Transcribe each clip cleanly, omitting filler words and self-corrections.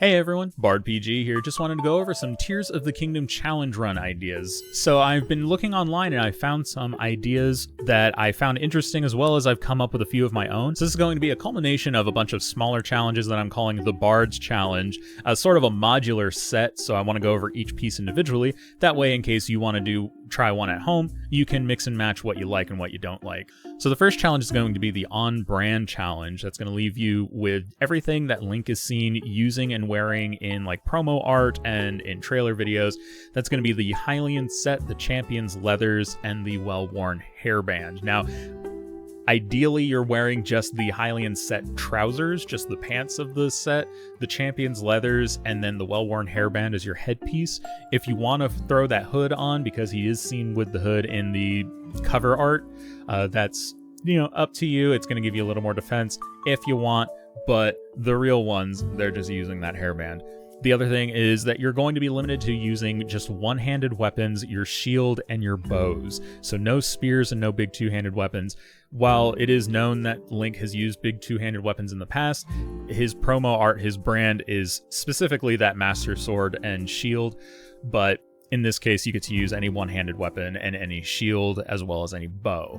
Hey everyone, BardPG here. Just wanted to go over some Tears of the Kingdom challenge run ideas. So I've been looking online and I found some ideas that I found interesting, as well as I've come up with a few of my own. So this is going to be a culmination of a bunch of smaller challenges that I'm calling the Bard's Challenge, sort of a modular set. So I want to go over each piece individually. That way, in case you want to try one at home, you can mix and match what you like and what you don't like. So the first challenge is going to be the on-brand challenge. That's going to leave you with everything that Link is seen using and wearing in like promo art and in trailer videos. That's going to be the Hylian set, the Champion's leathers, and the well-worn hairband. Now, ideally, you're wearing just the Hylian set trousers, just the pants of the set, the Champion's leathers, and then the well-worn hairband as your headpiece. If you want to throw that hood on, because he is seen with the hood in the cover art, that's, up to you. It's going to give you a little more defense if you want, but the real ones, they're just using that hairband. The other thing is that you're going to be limited to using just one-handed weapons, your shield and your bows. So no spears and no big two-handed weapons. While it is known that Link has used big two-handed weapons in the past, his promo art, his brand is specifically that Master Sword and shield, but in this case you get to use any one-handed weapon and any shield as well as any bow.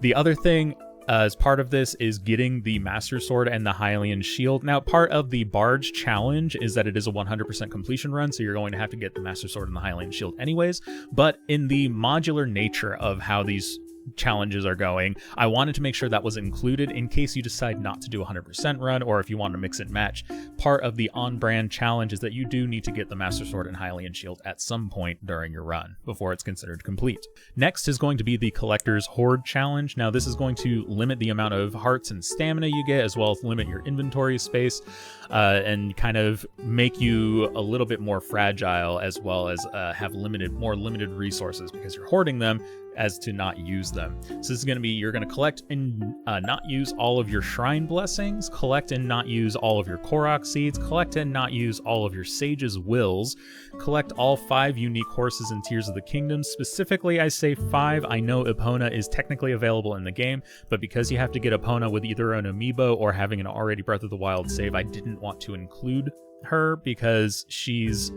The other thing as part of this is getting the Master Sword and the Hylian shield. Now, part of the Bard's Challenge is that it is a 100% completion run, so you're going to have to get the Master Sword and the Hylian shield anyways, but in the modular nature of how these challenges are going, I wanted to make sure that was included in case you decide not to do a 100% run, or if you want to mix and match. Part of the on-brand challenge is that you do need to get the Master Sword and Hylian shield at some point during your run before it's considered complete. Next is going to be the Collector's HOARD challenge. Now, this is going to limit the amount of hearts and stamina you get, as well as limit your inventory space, and kind of make you a little bit more fragile, as well as have more limited resources because you're hoarding them as to not use them. So this is going to be, you're going to collect and not use all of your shrine blessings, collect and not use all of your Korok seeds, collect and not use all of your Sage's wills, collect all 5 unique horses in Tears of the Kingdom. Specifically, I say 5. I know Epona is technically available in the game, but because you have to get Epona with either an amiibo or having an already Breath of the Wild save, I didn't want to include her because she's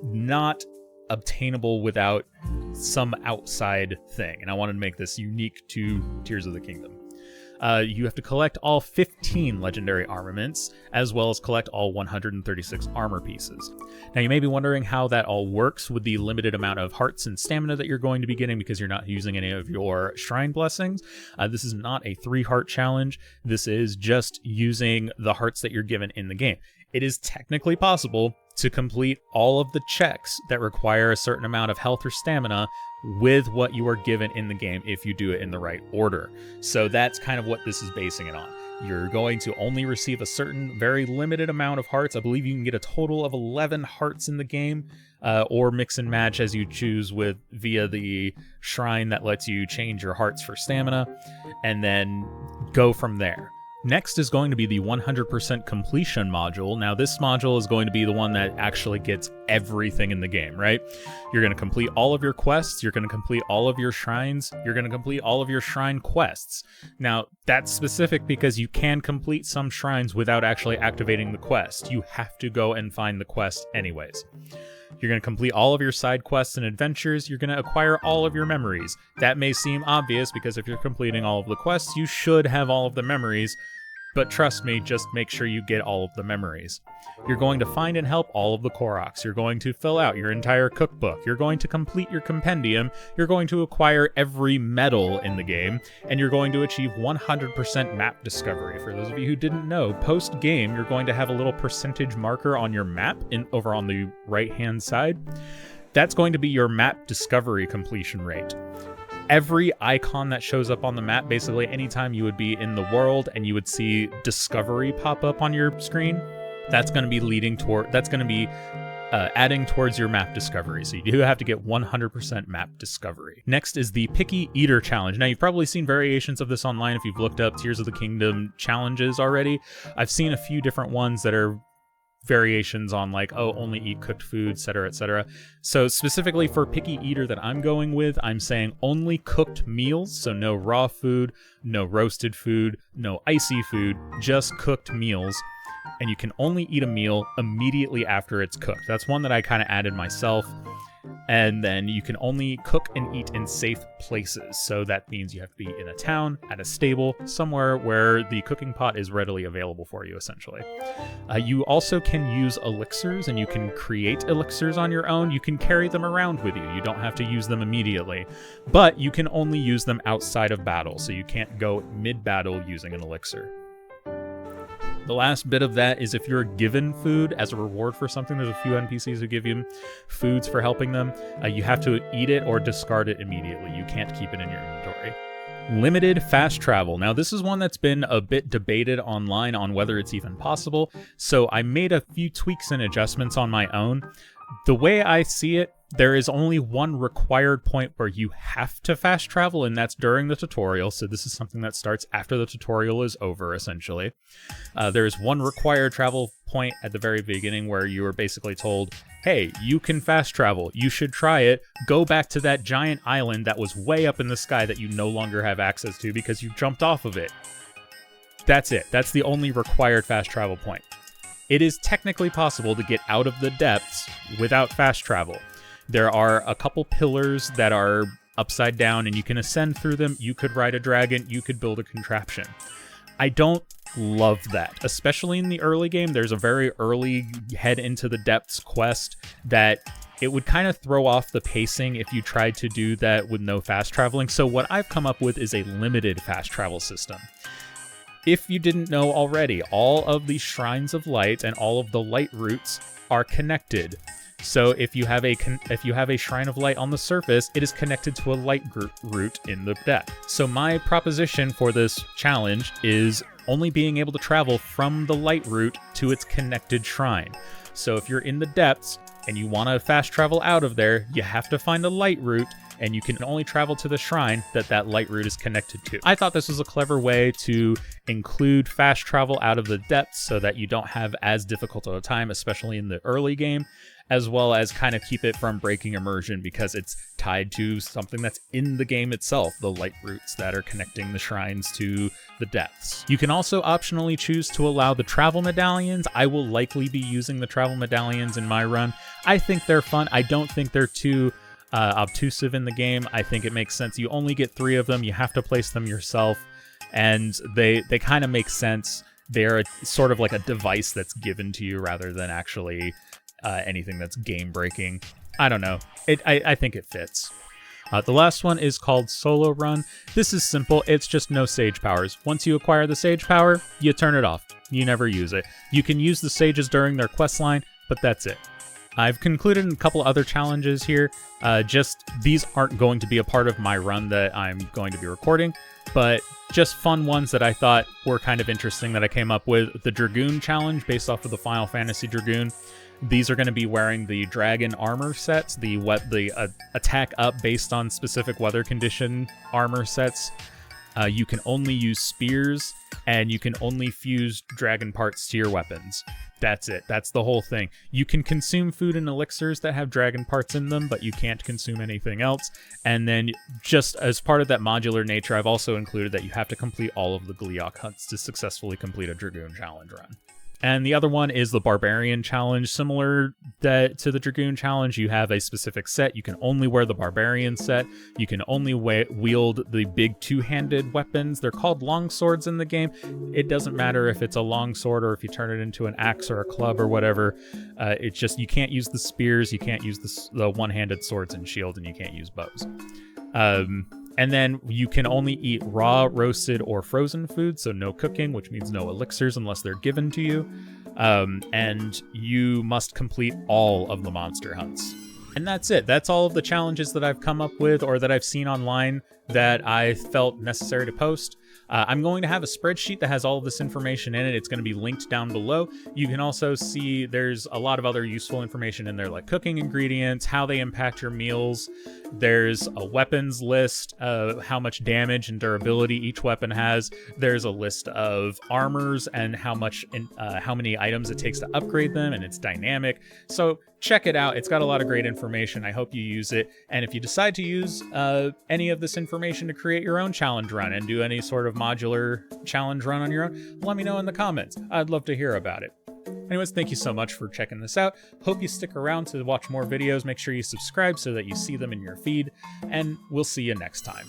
not obtainable without some outside thing, and I wanted to make this unique to Tears of the Kingdom. You have to collect all 15 legendary armaments, as well as collect all 136 armor pieces. Now, you may be wondering how that all works with the limited amount of hearts and stamina that you're going to be getting because you're not using any of your shrine blessings. This is not a 3-heart challenge. This is just using the hearts that you're given in the game. It is technically possible to complete all of the checks that require a certain amount of health or stamina with what you are given in the game if you do it in the right order. So that's kind of what this is basing it on. You're going to only receive a certain very limited amount of hearts. I believe you can get a total of 11 hearts in the game, or mix and match as you choose via the shrine that lets you change your hearts for stamina, and then go from there. Next is going to be the 100% completion module. Now, this module is going to be the one that actually gets everything in the game, right? You're going to complete all of your quests, you're going to complete all of your shrines, you're going to complete all of your shrine quests. Now, that's specific because you can complete some shrines without actually activating the quest. You have to go and find the quest anyways. You're going to complete all of your side quests and adventures. You're going to acquire all of your memories. That may seem obvious because if you're completing all of the quests, you should have all of the memories. But trust me, just make sure you get all of the memories. You're going to find and help all of the Koroks. You're going to fill out your entire cookbook. You're going to complete your compendium. You're going to acquire every medal in the game. And you're going to achieve 100% map discovery. For those of you who didn't know, post-game, you're going to have a little percentage marker on your map over on the right-hand side. That's going to be your map discovery completion rate. Every icon that shows up on the map, basically anytime you would be in the world and you would see discovery pop up on your screen, that's going to be adding towards your map discovery. So you do have to get 100% map discovery. Next is the Picky Eater challenge. Now, you've probably seen variations of this online if you've looked up Tears of the Kingdom challenges already. I've seen a few different ones that are variations on like, oh, only eat cooked food, etc., etc. So specifically for Picky Eater that I'm going with, I'm saying only cooked meals, so no raw food, no roasted food, no icy food, just cooked meals. and you can only eat a meal immediately after it's cooked. That's one that I kind of added myself. And then you can only cook and eat in safe places. So that means you have to be in a town, at a stable, somewhere where the cooking pot is readily available for you, essentially. You also can use elixirs, and you can create elixirs on your own. You can carry them around with you. You don't have to use them immediately. But you can only use them outside of battle, so you can't go mid-battle using an elixir. The last bit of that is if you're given food as a reward for something, there's a few NPCs who give you foods for helping them. You have to eat it or discard it immediately. You can't keep it in your inventory. Limited fast travel. Now, this is one that's been a bit debated online on whether it's even possible, so I made a few tweaks and adjustments on my own. The way I see it, there is only one required point where you have to fast travel, and that's during the tutorial. So this is something that starts after the tutorial is over, essentially. There is one required travel point at the very beginning where you are basically told, hey, you can fast travel. You should try it. Go back to that giant island that was way up in the sky that you no longer have access to because you jumped off of it. That's it. That's the only required fast travel point. It is technically possible to get out of the depths without fast travel. There are a couple pillars that are upside down and you can ascend through them. You could ride a dragon. You could build a contraption. I don't love that, especially in the early game. There's a very early head into the depths quest that it would kind of throw off the pacing if you tried to do that with no fast traveling. So what I've come up with is a limited fast travel system. If you didn't know already, all of the shrines of light and all of the light routes are connected. So if you have a shrine of light on the surface, it is connected to a light route in the depth. So my proposition for this challenge is only being able to travel from the light route to its connected shrine. So if you're in the depths and you want to fast travel out of there, you have to find a light route, and you can only travel to the shrine that light route is connected to. I thought this was a clever way to include fast travel out of the depths so that you don't have as difficult of a time, especially in the early game, as well as kind of keep it from breaking immersion because it's tied to something that's in the game itself, the light routes that are connecting the shrines to the depths. You can also optionally choose to allow the travel medallions. I will likely be using the travel medallions in my run. I think they're fun. I don't think they're too obtrusive in the game. I think it makes sense. You only get 3 of them. You have to place them yourself, and they kind of make sense. They're sort of like a device that's given to you rather than actually anything that's game breaking. I don't know. I think it fits. The last one is called Solo Run. This is simple. It's just no sage powers. Once you acquire the sage power, you turn it off. You never use it. You can use the sages during their quest line, but that's it. I've concluded a couple other challenges here. These aren't going to be a part of my run that I'm going to be recording, but just fun ones that I thought were kind of interesting that I came up with. The Dragoon challenge based off of the Final Fantasy Dragoon. These are going to be wearing the dragon armor sets, the attack up based on specific weather condition armor sets. You can only use spears, and you can only fuse dragon parts to your weapons. That's it. That's the whole thing. You can consume food and elixirs that have dragon parts in them, but you can't consume anything else. And then just as part of that modular nature, I've also included that you have to complete all of the Gleeok hunts to successfully complete a Dragoon challenge run. And the other one is the Barbarian challenge. Similar to the Dragoon challenge, you have a specific set. You can only wear the Barbarian set. You can only wield the big two-handed weapons. They're called long swords in the game. It doesn't matter if it's a long sword or if you turn it into an axe or a club or whatever. It's just you can't use the spears, you can't use the one-handed swords and shield, and you can't use bows. And then you can only eat raw, roasted, or frozen food, so no cooking, which means no elixirs unless they're given to you. And you must complete all of the monster hunts. And that's it. That's all of the challenges that I've come up with or that I've seen online that I felt necessary to post. I'm going to have a spreadsheet that has all of this information in it. It's going to be linked down below. You can also see there's a lot of other useful information in there, like cooking ingredients, how they impact your meals. There's a weapons list of how much damage and durability each weapon has. There's a list of armors and how many items it takes to upgrade them, and it's dynamic. So check it out. It's got a lot of great information. I hope you use it. And if you decide to use any of this information to create your own challenge run and do any sort of modular challenge run on your own, let me know in the comments. I'd love to hear about it. Anyways, thank you so much for checking this out. Hope you stick around to watch more videos. Make sure you subscribe so that you see them in your feed, and we'll see you next time.